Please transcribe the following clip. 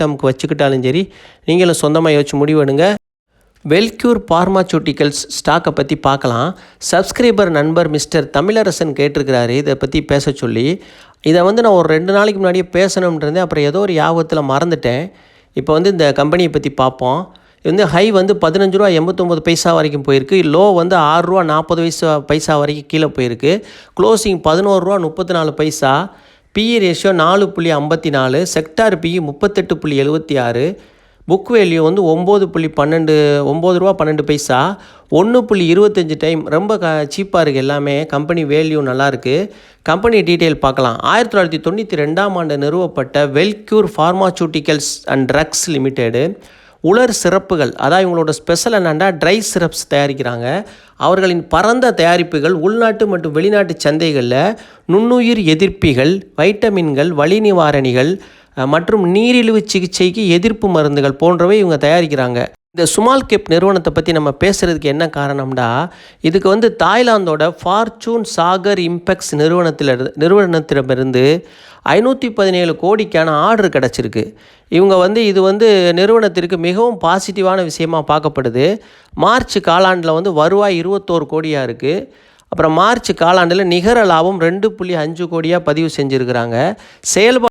டம்க்கு வச்சுக்கிட்டாலும் சரி, நீங்களும் சொந்தமாக யோசிச்சு முடிவெடுங்க. வெல்க்யூர் பார்மாசூட்டிக்கல்ஸ் ஸ்டாக்கை பற்றி பார்க்கலாம். சப்ஸ்கிரைபர் நண்பர் மிஸ்டர் தமிழரசன் கேட்டிருக்கிறாரு இதை பற்றி பேச சொல்லி. இதை நான் ஒரு 2 நாளைக்கு முன்னாடியே பேசணும்ன்றதே, அப்புறம் ஏதோ ஒரு யாபத்தில் மறந்துட்டேன். இப்போ இந்த கம்பெனியை பற்றி பார்ப்போம். இது ஹை 15 ரூபா 89 பைசா வரைக்கும் போயிருக்கு. லோ 6 ரூபா 40 பைசா வரைக்கும் கீழே போயிருக்கு. க்ளோசிங் 11 ரூபா 34 பைசா. PE ratio 4.54. Sector PE 38.76. Book value 9 ரூபா 12 பைசா. 1.25 டைம். ரொம்ப சீப்பாக இருக்குது எல்லாமே. கம்பெனி வேல்யூ நல்லாயிருக்கு. கம்பெனி டீட்டெயில் பார்க்கலாம். 1992ஆம் ஆண்டு நிறுவப்பட்ட வெல்க்யூர் பார்மாசூட்டிக்கல்ஸ் அண்ட் ட்ரக்ஸ் லிமிடெடு உலர் சிறப்புகள், அதாவது இவங்களோட ஸ்பெஷல் என்னென்னா ட்ரை சிரப்ஸ் தயாரிக்கிறாங்க. அவர்களின் பரந்த தயாரிப்புகள் உள்நாட்டு மற்றும் வெளிநாட்டு சந்தைகளில் நுண்ணுயிர் எதிர்ப்பிகள், வைட்டமின்கள், வலி நிவாரணிகள் மற்றும் நீரிழிவு சிகிச்சைக்கு எதிர்ப்பு மருந்துகள் போன்றவை இவங்க தயாரிக்கிறாங்க. இந்த ஸ்மால் கேப் நிறுவனத்தை பற்றி நம்ம பேசுகிறதுக்கு என்ன காரணம்னா, இதுக்கு தாய்லாந்தோட ஃபார்ச்சூன் சாகர் இம்பெக்ஸ் நிறுவனத்திடமிருந்து 517 கோடிக்கான ஆர்டர் கிடச்சிருக்கு. இவங்க இது நிறுவனத்திற்கு மிகவும் பாசிட்டிவான விஷயமாக பார்க்கப்படுது. மார்ச் காலாண்டில் வருவாய் 21 கோடியாக இருக்குது. அப்புறம் மார்ச் காலாண்டில் நிகர லாபம் 2.5 கோடியாக பதிவு செஞ்சுருக்கிறாங்க. செயல்பாடு